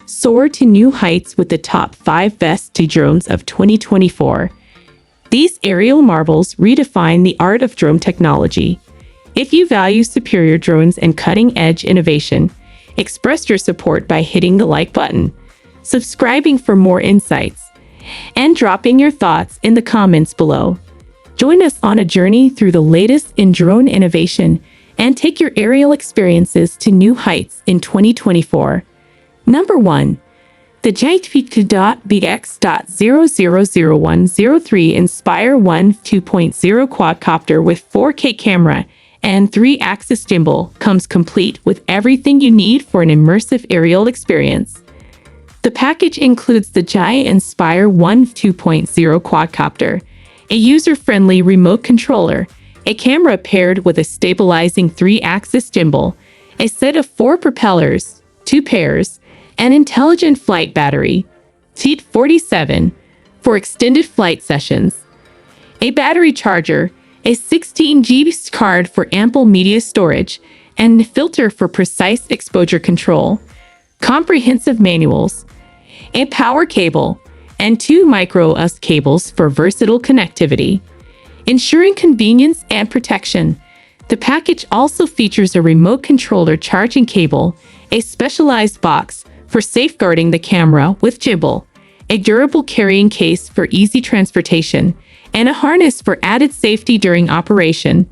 Soar to new heights with the top 5 best drones of 2024. These aerial marvels redefine the art of drone technology. If you value superior drones and cutting-edge innovation, express your support by hitting the like button, subscribing for more insights, and dropping your thoughts in the comments below. Join us on a journey through the latest in drone innovation and take your aerial experiences to new heights in 2024. Number 1. The JTP.BX.000103 Inspire 1 2.0 quadcopter with 4K camera and 3-axis gimbal comes complete with everything you need for an immersive aerial experience. The package includes the JI Inspire 1 2.0 quadcopter, a user-friendly remote controller, a camera paired with a stabilizing 3-axis gimbal, a set of 4 propellers, 2 pairs, an intelligent flight battery, seat 47, for extended flight sessions, a battery charger, a 16 GB card for ample media storage, and a filter for precise exposure control, comprehensive manuals, a power cable, and 2 micro USB cables for versatile connectivity. Ensuring convenience and protection, the package also features a remote controller charging cable, a specialized box for safeguarding the camera with gimbal, a durable carrying case for easy transportation, and a harness for added safety during operation.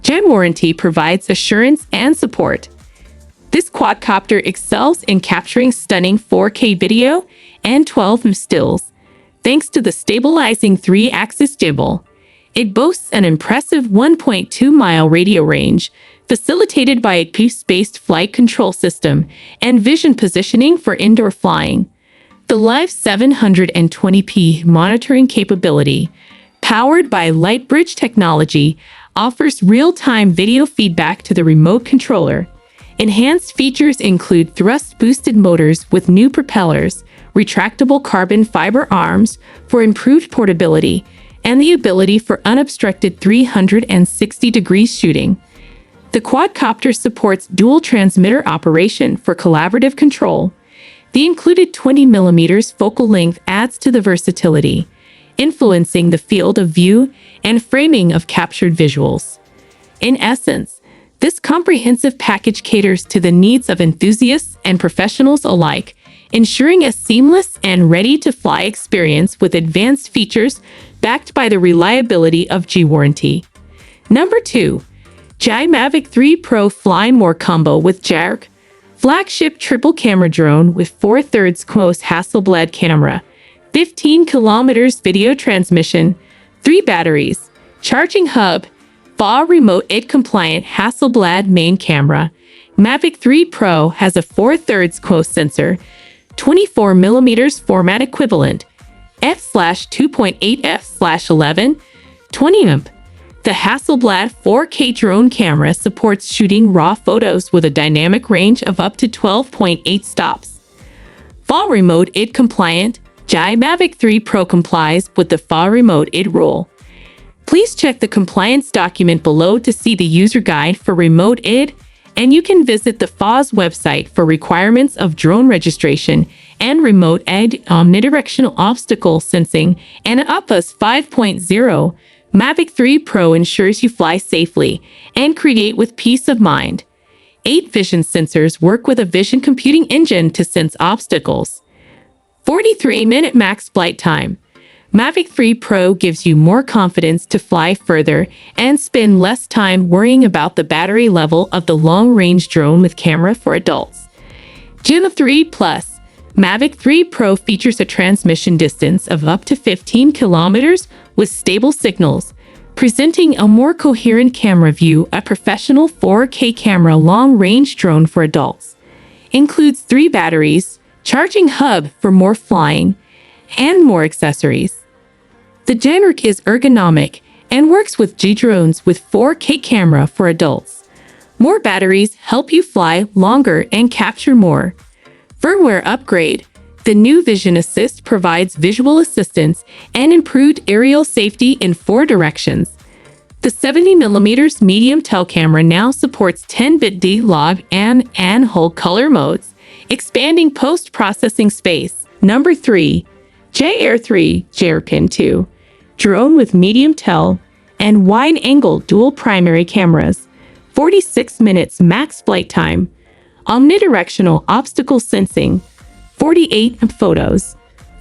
Gen Warranty provides assurance and support. This quadcopter excels in capturing stunning 4K video and 12mm stills, thanks to the stabilizing 3-axis gimbal. It boasts an impressive 1.2-mile radio range, facilitated by a piece-based flight control system and vision positioning for indoor flying. The Live 720p monitoring capability, powered by LightBridge technology, offers real-time video feedback to the remote controller. Enhanced features include thrust-boosted motors with new propellers, retractable carbon fiber arms for improved portability, and the ability for unobstructed 360-degree shooting. The quadcopter supports dual transmitter operation for collaborative control. The included 20mm focal length adds to the versatility, influencing the field of view and framing of captured visuals. In essence, this comprehensive package caters to the needs of enthusiasts and professionals alike, ensuring a seamless and ready-to-fly experience with advanced features backed by the reliability of G Warranty. Number 2. JI Mavic 3 Pro Fly More Combo with JARC, flagship triple camera drone with 4/3 CMOS Hasselblad camera, 15 kilometers video transmission, 3 batteries, charging hub, FAW remote ID compliant Hasselblad main camera. Mavic 3 Pro has a 4/3 CMOS sensor, 24mm format equivalent, f/2.8 f/11, 20mm. The Hasselblad 4K drone camera supports shooting raw photos with a dynamic range of up to 12.8 stops. FAW remote ID compliant, JI Mavic 3 Pro complies with the FAW remote ID rule. Please check the compliance document below to see the user guide for remote ID, and you can visit the FAW's website for requirements of drone registration and remote ID, omnidirectional obstacle sensing, and UPAS 5.0. Mavic 3 Pro ensures you fly safely and create with peace of mind. 8 vision sensors work with a vision computing engine to sense obstacles. 43-minute max flight time. Mavic 3 Pro gives you more confidence to fly further and spend less time worrying about the battery level of the long-range drone with camera for adults. Gen 3 Plus. Mavic 3 Pro features a transmission distance of up to 15 kilometers with stable signals, presenting a more coherent camera view. A professional 4K camera long-range drone for adults. Includes 3 batteries, charging hub for more flying, and more accessories. The JARC is ergonomic and works with G drones with 4K camera for adults. More batteries help you fly longer and capture more. Firmware upgrade. The new Vision Assist provides visual assistance and improved aerial safety in 4 directions. The 70mm medium tel camera now supports 10-bit D-Log and whole color modes, expanding post-processing space. Number 3. J-Air 3 Jerakin 2 drone with medium tel and wide-angle dual primary cameras, 46 minutes max flight time, omnidirectional obstacle sensing, 48 photos,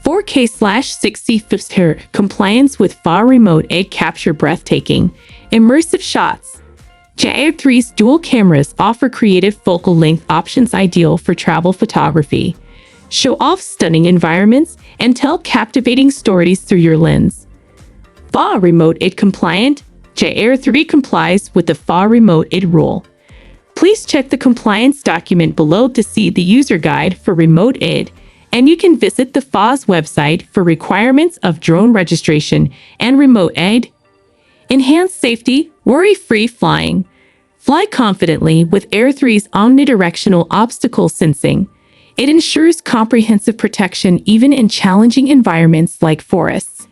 4K/60 fps compliance with FAR remote aid capture breathtaking, immersive shots. J-Air 3's dual cameras offer creative focal length options ideal for travel photography. Show off stunning environments and tell captivating stories through your lens. FAR remote aid compliant. J-Air 3 complies with the FAR remote aid rule. Please check the compliance document below to see the user guide for remote aid, and you can visit the FAR's website for requirements of drone registration and remote aid. Enhance safety, worry-free flying. Fly confidently with Air 3's omnidirectional obstacle sensing. It ensures comprehensive protection even in challenging environments like forests.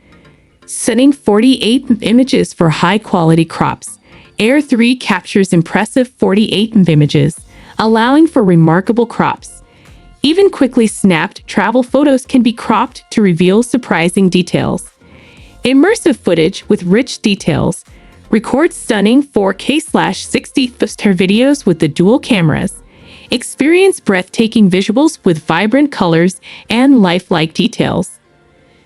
Setting 48 images for high-quality crops. Air 3 captures impressive 48 images, allowing for remarkable crops. Even quickly snapped travel photos can be cropped to reveal surprising details. Immersive footage with rich details. Record stunning 4K/60 fps videos with the dual cameras. Experience breathtaking visuals with vibrant colors and lifelike details.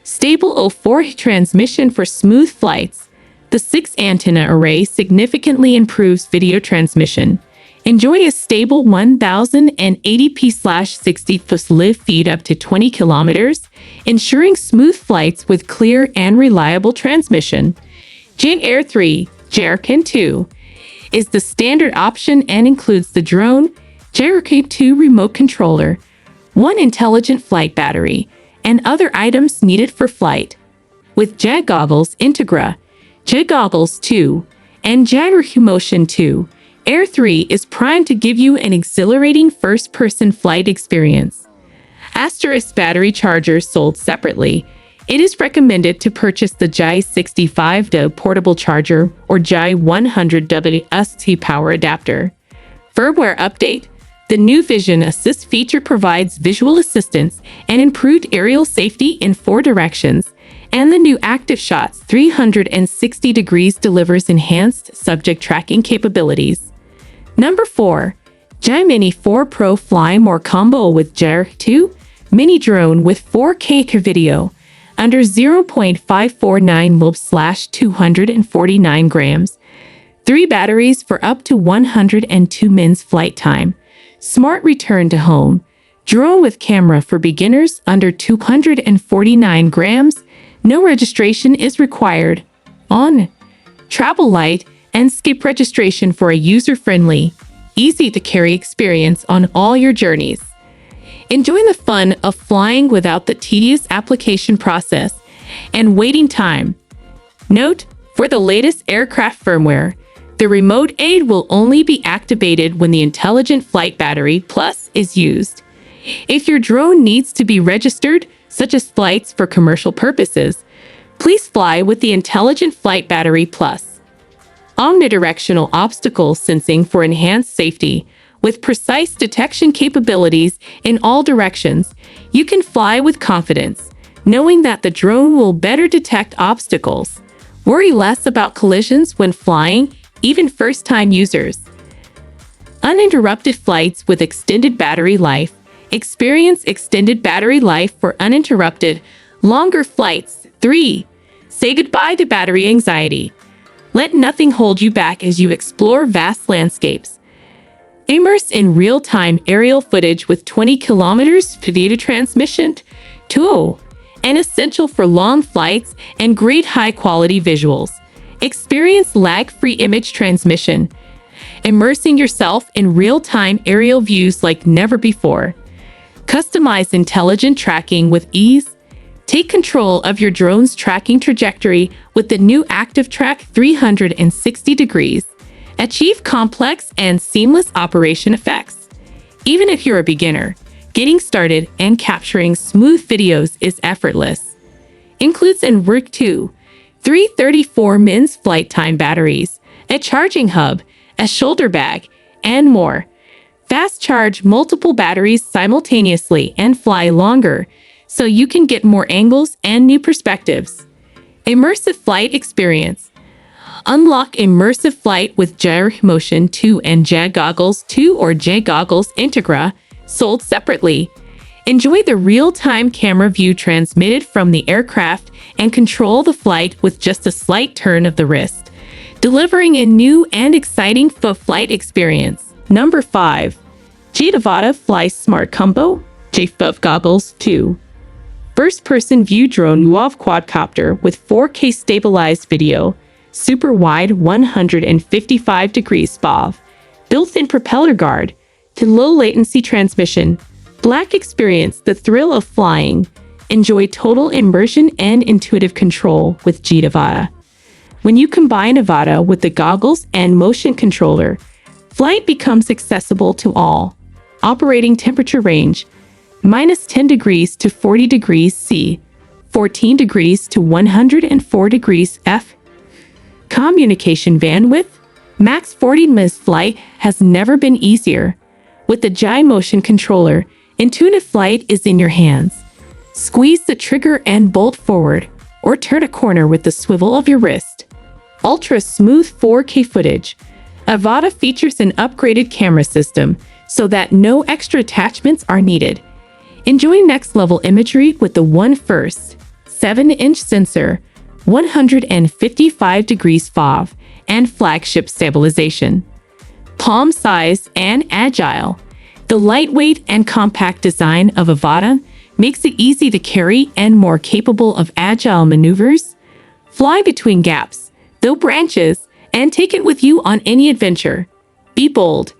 Stable O4 transmission for smooth flights. The 6-antenna array significantly improves video transmission. Enjoy a stable 1080p/60 fps live feed up to 20 kilometers, ensuring smooth flights with clear and reliable transmission. J-Air 3 Jerakin 2 is the standard option and includes the drone, Jerakin 2 remote controller, 1 intelligent flight battery, and other items needed for flight. With JAG Goggles Integra, JAG Goggles 2, and Jerakin Motion 2, Air 3 is primed to give you an exhilarating first-person flight experience. Asterisk battery chargers sold separately. It is recommended to purchase the J65W portable charger or J100W ST power adapter. Firmware update. The new Vision Assist feature provides visual assistance and improved aerial safety in 4 directions, and the new Active Shots 360 degrees delivers enhanced subject tracking capabilities. Number 4. J Mini 4 Pro Fly More Combo with Jerakin 2 Mini Drone with 4K video under 0.549 mb/249 grams. 3 batteries for up to 102 minutes flight time. Smart return to home. Drone with camera for beginners under 249 grams. No registration is required. On. Travel light and skip registration for a user-friendly, easy-to-carry experience on all your journeys. Enjoy the fun of flying without the tedious application process and waiting time. Note, for the latest aircraft firmware, the remote aid will only be activated when the Intelligent Flight Battery Plus is used. If your drone needs to be registered, such as flights for commercial purposes, please fly with the Intelligent Flight Battery Plus. Omnidirectional obstacle sensing for enhanced safety. With precise detection capabilities in all directions, you can fly with confidence, knowing that the drone will better detect obstacles. Worry less about collisions when flying, even first-time users. Uninterrupted flights with extended battery life. Experience extended battery life for uninterrupted, longer flights. 3. Say goodbye to battery anxiety. Let nothing hold you back as you explore vast landscapes. Immerse in real-time aerial footage with 20 kilometers video transmission. 2. And essential for long flights and great high-quality visuals. Experience lag-free image transmission, immersing yourself in real-time aerial views like never before. Customize intelligent tracking with ease. Take control of your drone's tracking trajectory with the new Active Track 360 degrees. Achieve complex and seamless operation effects. Even if you're a beginner, getting started and capturing smooth videos is effortless. Includes in Work 2, 334 mins flight time batteries, a charging hub, a shoulder bag, and more. Fast charge multiple batteries simultaneously and fly longer, so you can get more angles and new perspectives. Immersive flight experience. Unlock immersive flight with Gyro Motion 2 and JAG Goggles 2 or JAG Goggles Integra, sold separately. Enjoy the real-time camera view transmitted from the aircraft and control the flight with just a slight turn of the wrist, delivering a new and exciting flight experience. Number 5. Jidavata Fly Smart Combo JFUV Goggles 2. First-person view drone UAV quadcopter with 4K stabilized video, super wide 155 degrees FOV, built-in propeller guard, to low latency transmission. Black experience the thrill of flying. Enjoy total immersion and intuitive control with Jidavata. When you combine Avata with the goggles and motion controller, flight becomes accessible to all. Operating temperature range: minus 10 degrees to 40 degrees C, 14 degrees to 104 degrees F. Communication bandwidth: max 40 ms. Flight has never been easier. With the Gyro Motion controller, intuitive flight is in your hands. Squeeze the trigger and bolt forward, or turn a corner with the swivel of your wrist. Ultra smooth 4K footage. Avata features an upgraded camera system so that no extra attachments are needed. Enjoy next-level imagery with the One First 7-inch sensor, 155 degrees FOV, and flagship stabilization. Palm size and agile. The lightweight and compact design of Avata makes it easy to carry and more capable of agile maneuvers. Fly between gaps, though branches, and take it with you on any adventure. Be bold.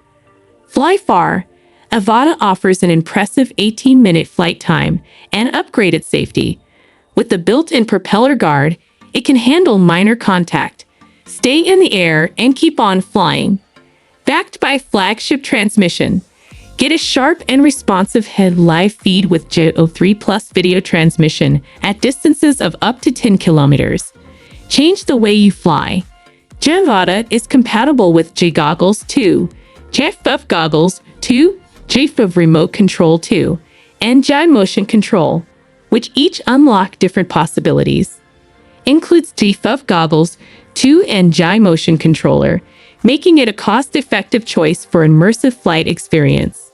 Fly far. Avata offers an impressive 18-minute flight time and upgraded safety. With the built-in propeller guard, it can handle minor contact, stay in the air, and keep on flying. Backed by flagship transmission, get a sharp and responsive head live feed with JO3 Plus video transmission at distances of up to 10 kilometers. Change the way you fly. Jidavata is compatible with JAG Goggles 2, JFUV Goggles 2, JFUV Remote Control 2, and Gyro Motion Control, which each unlock different possibilities. Includes JFUV Goggles 2 and Gyro Motion Controller, making it a cost-effective choice for immersive flight experience.